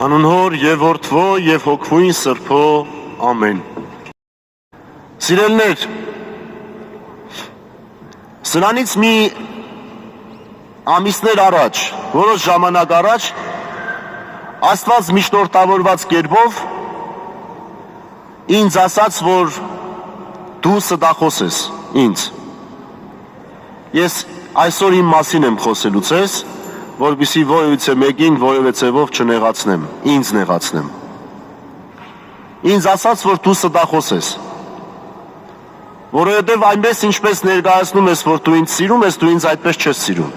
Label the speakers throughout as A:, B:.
A: Անուն Հոր և Որդվո և Հոգվույն Սրբո, ամեն։ Սիրելներ, սրանից մի ամիսներ առաջ, որոշ ժամանակ առաջ, Աստված միջնորդավորված կերպով ինձ ասաց, որ դու ստախոս ես ինձ։ Ես այսօր իմ մասին եմ խոսելու ձեզ, որպեսզի որևիցե մեկին որևէ ձևով չնեղացնեմ, ինձ նեղացնեմ։ Ինձ ասաց, որ դու ստախոս ես, որովհետև այնպես ինչպես ներկայացնում ես, որ դու ինձ սիրում ես, դու ինձ այդպես չես սիրում։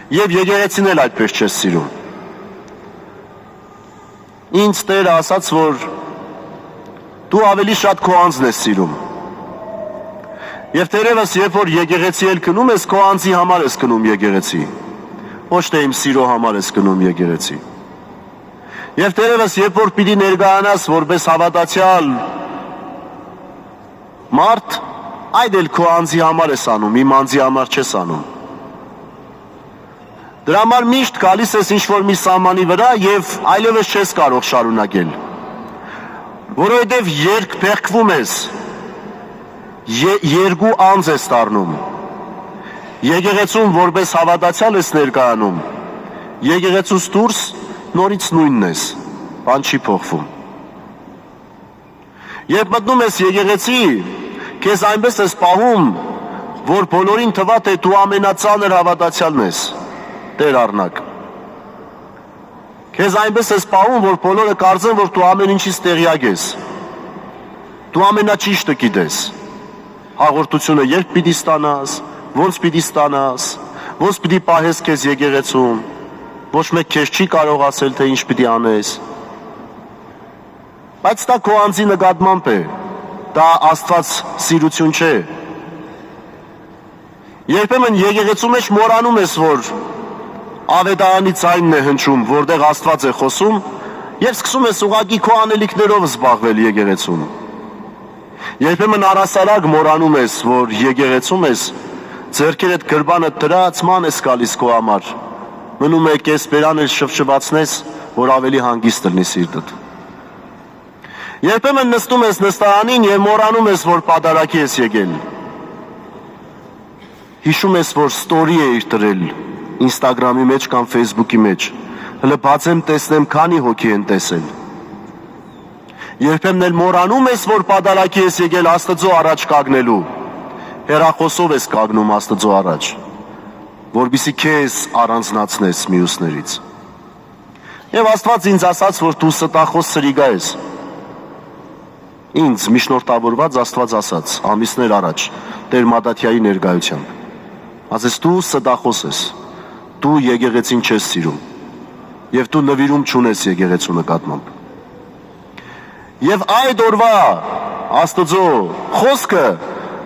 A: Եվ եկեղեցին էլ այդպես չես սիրում։ Ինձ Տերը ասաց, որ դու ավելի շատ քո անձն ես սիրում։ Եվ թերևս երբ որ եկեղեցի էլ գնում ես, քո անձի համար ես գնում եկեղեցի, ոչ թե իմ սիրո համար ես գնում եկեղեցի։ Եվ թերևս երբ որ պիտի ներկայանաս որպես հավատացյալ մարդ, այդ էլ քո անձի համար ես անում, իմ անձի համար չես անում։ Դրա համար միշտ գալիս ես ինչ-որ մի սահմանի վրա և այլևս չես կարող շարունակել, որովհետև երբ փեղկվում ես, երկու անձ ես դառնում։ Եկեղեցում որպես հավատացյալ ես ներկայանում, եկեղեցուց դուրս նորից նույնն ես, բան չի փոխվում։ Երբ մտնում ես եկեղեցի, քեզ այնպես ես պահում, որ բոլորին թվա, թե դու ամենածանր հավատացյալն ես, Տեր առնակ։ Քեզ այնպես ես պահում, որ բոլորը կարծեն, որ դու ամեն ինչից տեղյակ ես։ Դու ամենաճիշտը գիտես։ Հաղորդությունը երբ պիտի ստանաս, ոնց պիտի ստանաս, ոնց պիտի պահես քեզ եկեղեցում, ոչ մեկ քեզ չի կարող ասել, թե ինչ պիտի անես։ Բայց դա քո անձի նկատմամբ է, դա Աստված սիրություն չէ։ Երբեմն եկեղեցու մեջ մոռանում ես, որ ավետարանի ձայնն է հնչում, որտեղ Աստված է խոսում, եւ սկսում ես ուղղակի քո անելիքներով զբաղվել եկեղեցում։ Երբեմն առասարակ մոռանում ես, որ եկեղեցում ես, ձեռքերդ գրբանը դրած ման ես գալիս քո համար, մնում է կես բերան էլ շվշվացնես, որ ավելի հանգիստ լինի սիրտդ։ Երբեմն նստում ես նստարանին եւ մոռանում ես, որ պատարագի ես եկել։ Հիշում ես, որ ստորի էիր դրել Instagram-ի մեջ կամ Facebook-ի մեջ, հələ բացեմ տեսնեմ քանի հոգի են տեսել։ Երբեմն էլ մոռանում ես, որ պատարագի ես եկել Աստծո առաջ կանգնելու, հեռախոսով ես կանգնում Աստծո առաջ, որպեսզի քեզ առանձնացնես մյուսներից։ Եվ Աստված ինձ ասաց, որ դու ստախոս սրիգա ես։ Ինձ միջնորդավորված Աստված ասաց ամիսներ առաջ Տեր Մադաթյայի ներկայությամբ, ասես դու ստախոս ես, դու եկեղեցին չես սիրում և դու նվիրում չունես եկեղեցու նկատմամբ։ Եվ այդ օրվա Աստծո խոսքը,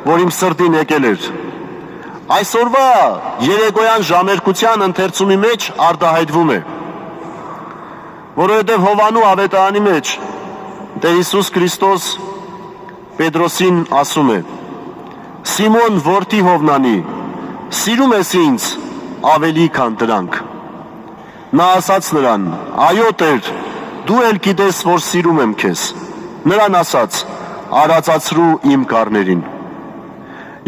A: որ իմ սրտին եկել էր, այսօրվա երեկոյան ժամերկության ընթերցումի մեջ արտահայտվում է, որովհետև Հովանու ավետարանի մեջ Տեր Հիսուս Քրիստոս Պետրոսին ասում է. Սիմոն որդի Հովնանի, սիրում ես ինձ ավելի քան դրանք։ Նա ասաց նրան. այո Տեր, դու էլ գիտես, որ սիրում եմ քեզ։ Նրան ասաց. արածացրու իմ գառներին։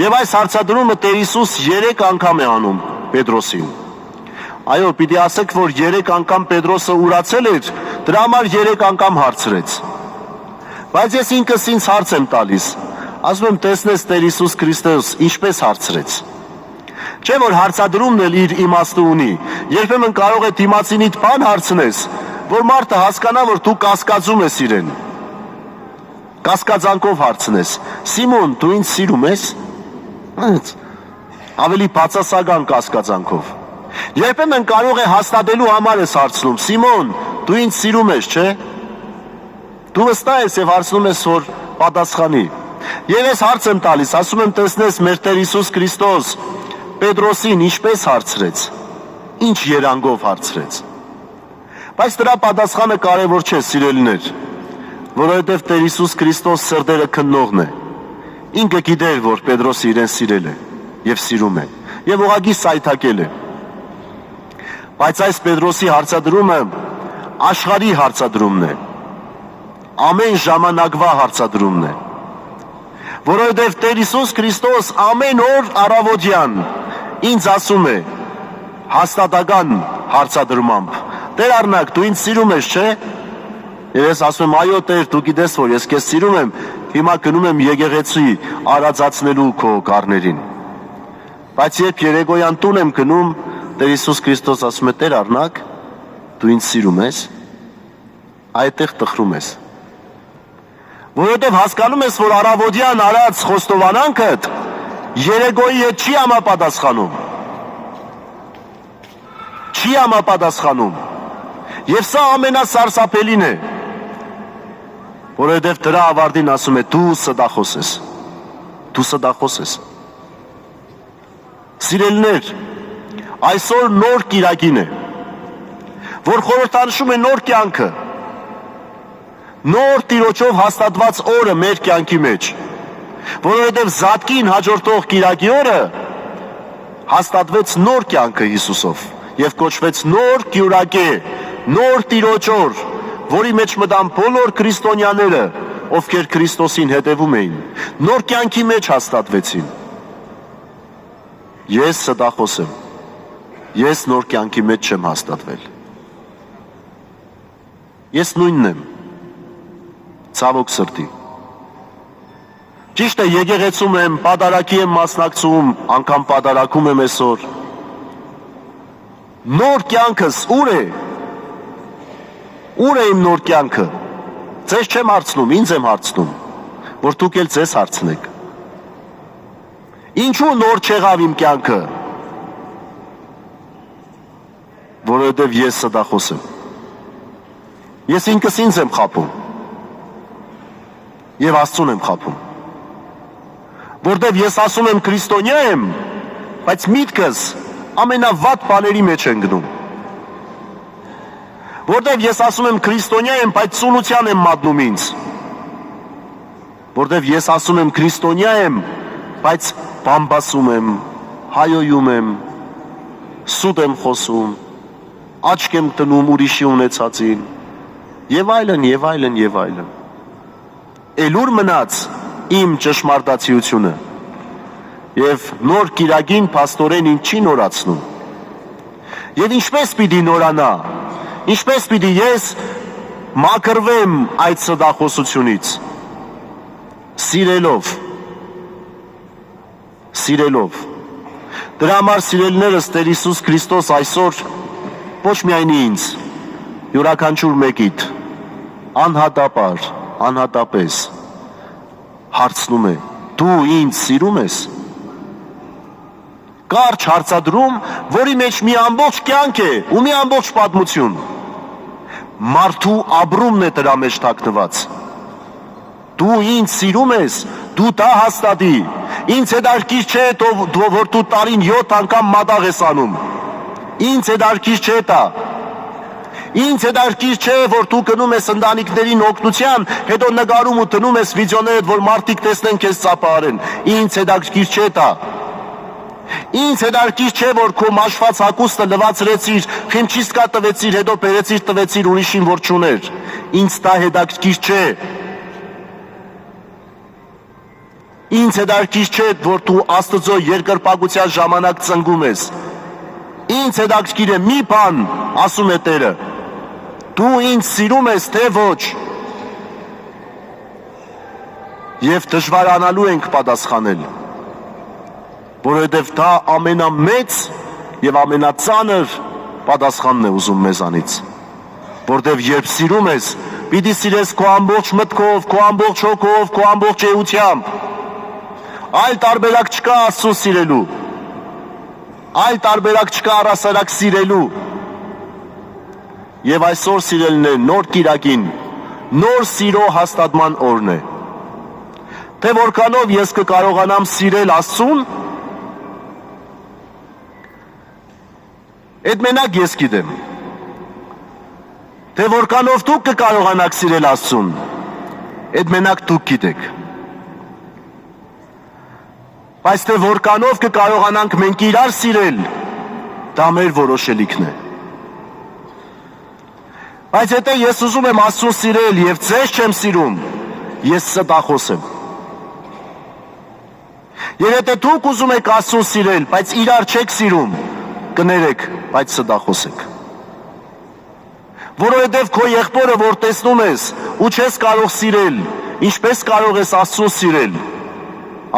A: Եվ այս հարցադրումը Տեր Հիսուս 3 անգամ է անում Պետրոսին։ Այո, պիտի ասեք, որ 3 անգամ Պետրոսը ուրացել էր, դրա համար 3 անգամ հարցրեց։ Բայց ես ինքս ինձ հարց եմ տալիս, ասում եմ, տեսնես Տեր Հիսուս Քրիստոս ինչպես հարցրեց։ Չէ՞ որ հարցադրումն էլ իր իմաստը ունի, երբեմն կարող է դիմացինիդ բան հարցնես, որ մարդը հասկանա, որ դու կասկածում ես իրեն։ Կասկածանքով հարցնես. Սիմոն, դու ինձ սիրում ես։ Ավելի բացասական կասկածանքով։ Երբեմն կարող է հաստատելու համար ես հարցնում. Սիմոն, դու ինձ սիրում ես, չէ՞։ Դու վստահ ես եւ հարցնում ես, որ պատասխանի։ Եվ ես հարց եմ տալիս, ասում եմ, տեսնես մեր Տեր Հիսուս Քրիստոս Պետրոսին ինչպես հարցրեց, ինչ երանգով հարցրեց։ Բայց դրա պատասխանը կարևոր չէ, սիրելիներ, որովհետև Տեր Հիսուս Քրիստոս սրտերը քննողն է։ Ինքը գիտեր, որ Պետրոսը իրեն սիրել է եւ սիրում է, եւ ուղղակի սայթակել է։ Բայց այս Պետրոսի հարցադրումը աշխարհի հարցադրումն է, ամեն ժամանակվա հարցադրումն է, որովհետև Տեր Հիսուս Քրիստոս ամեն օր առավոտյան ինձ ասում է հաստատական հարցադրմամբ. Տեր առնակ, դու ինձ սիրում ես, չէ՞։ Եվ ես ասում եմ, այո Տեր, դու գիտես, որ ես քեզ սիրում եմ, հիմա գնում եմ եկեղեցի արածացնելու քո կառներին։ Բայց երբ երեկոյան տուն եմ գնում, Տեր Հիսուս Քրիստոս ասում է, Տեր առնակ, դու ինձ սիրում ես, այդտեղ տխրում ես։ Որովհետև հասկանում ես, որ առավոտյան արած խոստովանանքդ երեկոյի հետ չի համապատասխանում։ Չի համապատասխանում։ Եվ սա ամենասարսափելին է, որովհետև դրա ավարտին ասում է դու սդախոս ես, դու սդախոս ես։ Սիրելիներ, այսօր նոր կիրակին է, որ խորհրդանշում է նոր կյանքը, նոր Տիրոջով հաստատված օրը մեր կյանքի մեջ, որովհետև Զատկին հաջորդող կիրակի օրը հաստատվեց նոր կյանքը Հիսուսով և կոչվեց նոր կյուրակե, նոր Տիրոջ օր, որի մեջ մտան բոլոր քրիստոնյաները, ովքեր Քրիստոսին հետևում էին, նոր կյանքի մեջ հաստատվեցին։ Ես սդախոս եմ, ես նոր կյանքի մեջ չեմ հաստատվել։ Ես նույնն եմ, ցավոք սրտի։ Ճիշտ է, եկեղեցում եմ, պատարագի եմ մասնակցում, անգամ պատարագում եմ այսօր։ Նոր կյանքս ուր է։ Ուր է իմ նոր կյանքը։ Ձեզ չեմ հարցնում, ինձ եմ հարցնում, որ դուք էլ ձեզ հարցնեք։ Ինչու նոր չեղավ իմ կյանքը։ Որովհետև ես սդախոս եմ։ Ես ինքս ինձ եմ խաբում և Աստծուն եմ խաբում, որտև ես ասում եմ քրիստոնյա եմ, բայց միտքս ամենավատ բաների մեջ են գնում, որտև ես ասում եմ քրիստոնյա եմ, բայց սունության եմ մատնում ինձ, որտև ես ասում եմ քրիստոնյա եմ, բայց բամբասում եմ, հայոյում եմ, սուտ եմ խոսում, աչք եմ տնում ուրիշի ունեցածին, և այլն, և այլն, և այլն։ Էլ ուր մնաց իմ ճշմարտացիությունը և նոր կիրակին փաստորեն ինձ չի նորացնում։ Եվ ինչպես պիտի նորանա, ինչպես պիտի ես մաքրվեմ այդ սդախոսությունից, սիրելով, սիրելով։ Դրա համար սիրելիներս Տեր Հիսուս Քրիստոս այսօր ոչ միայն ինձ, յուրաքանչյուր մեկիդ, անհատաբար, անհատապես հարցնում է, դու ինձ սիրում ես։ Կարճ հարցադրում, որի մեջ մի ամբողջ կյանք է ու մի ամբողջ պատմություն։ Մարդու ապրումն է դրա մեջ թաքնված։ Դու ինձ սիրում ես, դու դա հաստատի։ Ինձ հետաքրքիր չէ, որ դու տարին 7 անգամ մատաղ ես անում։ Ինձ հետաքրքիր չէ դա։ Ինձ հետաքրքիր չէ, որ դու գնում ես ընտանիքներին օգնության, հետո նկարում ու դնում ես վիդեոներդ, որ մարդիկ տեսնեն քեզ ծափահարեն։ Ինձ հետաքրքիր չէ դա։ Ինձ հետաքրքիր չէ, որ քո մաշված հագուստը լվացրեցիր, խիմչիստկա տվեցիր, հետո բերեցիր տվեցիր ուրիշին, որ չուներ։ Ինձ դա հետաքրքիր չէ։ Ինձ հետաքրքիր չէ, որ դու Աստծո երկրպագության ժամանակ ծնգում ես։ Ինձ հետաքրքիր է մի բան, ասում է Տերը. դու ինձ սիրում ես, թե ոչ։ Եվ դժվարանալու ենք պատասխանել, որովհետև դա ամենամեծ և ամենածանր պատասխանն է ուզում մեզանից, որտև երբ սիրում ես, պիտի սիրես քո ամբողջ մտքով, քո ամբողջ հոգով, քո ամբողջ էությամբ։ Այլ տարբերակ չկա Աստծուն սիրելու, այլ տարբերակ չկա առասարակ սիրելու։ Եվ այսօր սիրելիներ, նոր կիրակին, նոր սիրո հաստատման օրն է։ Թե որքանով ես կկարողանամ սիրել Աստծուն, այդ մենակ ես գիտեմ։ Թե որքանով դուք կկարողանաք սիրել Աստծուն, այդ մենակ դուք գիտեք։ Բայց թե որքանով կկարողանանք մենք իրար սիրել, դա մեր որոշելիքն է։ Բայց եթե ես ուզում եմ Աստծուն սիրել եւ ձեզ չեմ սիրում, ես ստախոս եմ։ Եվ եթե դուք ուզում եք Աստծուն սիրել, բայց իրար չեք սիրում, կներեք, բայց ստախոս եք։ Որովհետև քո եղբորը, որ տեսնում ես ու չես կարող սիրել, ինչպես կարող ես Աստծուն սիրել,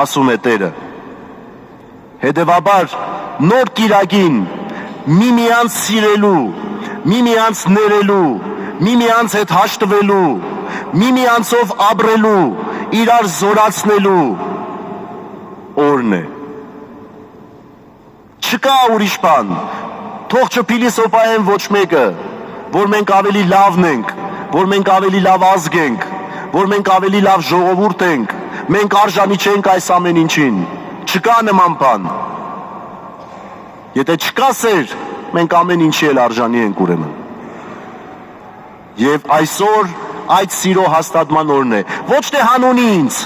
A: ասում է Տերը։ Հետևաբար նոր կիրակին միմյանց սիրելու, միմյանց ներելու, միմյանց հետ հաշտվելու, միմյանցով ապրելու, իրար զորացնելու օրն է։ Չկա ուրիշ բան, թող չփիլիսոփայեն ոչ մեկը, որ մենք ավելի լավն ենք, որ մենք ավելի լավ ազգ ենք, որ մենք ավելի լավ ժողովուրդ ենք, մենք արժանի չենք այս ամեն ինչին, չկա նման բան։ Եթե չկա սեր, մենք ամեն ինչի էլ արժանի ենք ուրեմն։ Եվ այսօր այդ սիրո հաստատման օրն է, ոչ թե հանուն ինձ,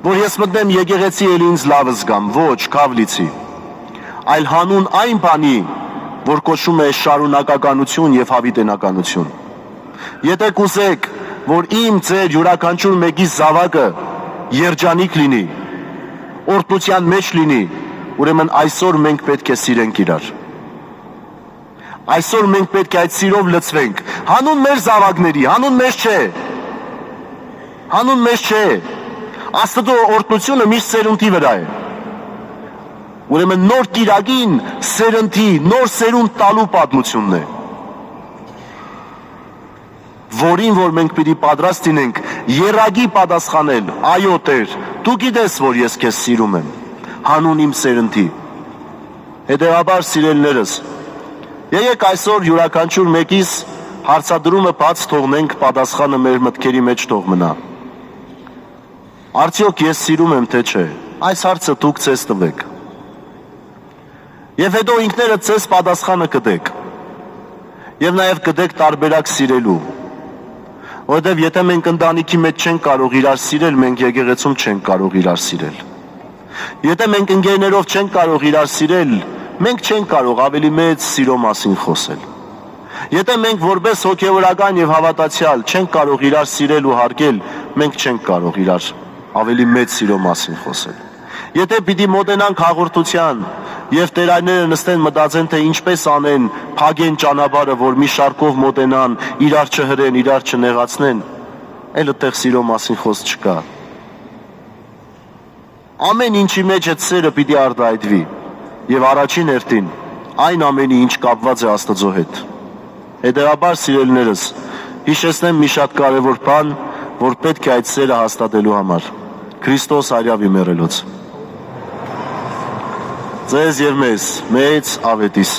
A: որ ես մտնեմ եկեղեցի էլ ինձ լավը զգամ, ոչ, Քավլիցի, այլ հանուն այն բանի, որ կոչվում է շարունակականություն եւ հավիտենականություն։ Եթե կուզեք, որ իմ ձեր յուրաքանչյուր մեկի զավակը երջանիկ լինի, օրհնության մեջ լինի, ուրեմն այսօր մենք պետք է սիրենք իրար։ Այսօր մենք պետք է այդ սիրով լցվենք, հանուն մեր զավակների, հանուն մեզ չէ։ Հանուն մեզ չէ։ Աստծո օրհնությունը միշտ սերունդի վրա է։ Ուրեմն նոր կիրակին սերնդի, նոր սերունդ տալու պատմությունն է, որին որ մենք պիտի պատրաստ լինենք եռագի պատասխանել, այո Տեր, դու գիտես, որ ես քեզ սիրում եմ, հանուն իմ սերնդի։ Հետևաբար սիրելիներս, եկեք այսօր յուրաքանչյուր մեկիս հարցադրումը բաց թողնենք, պատասխանը մեր մտքերի մեջ թող մնա։ Արդյոք ես սիրում եմ թե չէ, այս հարցը դուք ձեզ տվեք։ Եվ հետո ինքներդ ձեզ պատասխանը կտեք։ Եվ նաև կտեք տարբերակ սիրելու։ Որովհետև եթե մենք ընտանիքի մեջ չենք կարող իրար սիրել, մենք եկեղեցում չենք կարող իրար սիրել։ Եթե մենք ընկերներով չենք կարող իրար սիրել, մենք չենք կարող ավելի մեծ սիրո մասին խոսել։ Եթե մենք որպես հոգևորական եւ հավատացյալ չենք կարող իրար սիրել ու հարգել, մենք չենք կարող իրար ավելի մեծ սիրո մասին խոսել։ Եթե պիտի մոտենանք հաղորդության եւ տերայները նստեն մտածեն, թե ինչպես անեն, փագեն ճանապարհը, որ մի շարքով մոտենան, իրար չհրեն, իրար չնեղացնեն, այլ այդտեղ սիրո մասին խոսք չկա։ Ամեն ինչի մեջ այդ սերը պիտի արտահայտվի եւ առաջին հերթին այն ամենի, ինչ կապված է Աստծո հետ։ Հետևաբար սիրելիներս, հիշեցնեմ մի շատ կարևոր բան, որ պետք է այդ սերը հաստատելու համար։ Քրիստոս արյավի մեռելոց։ Ձեզ եւ մեզ մեծ ավետիս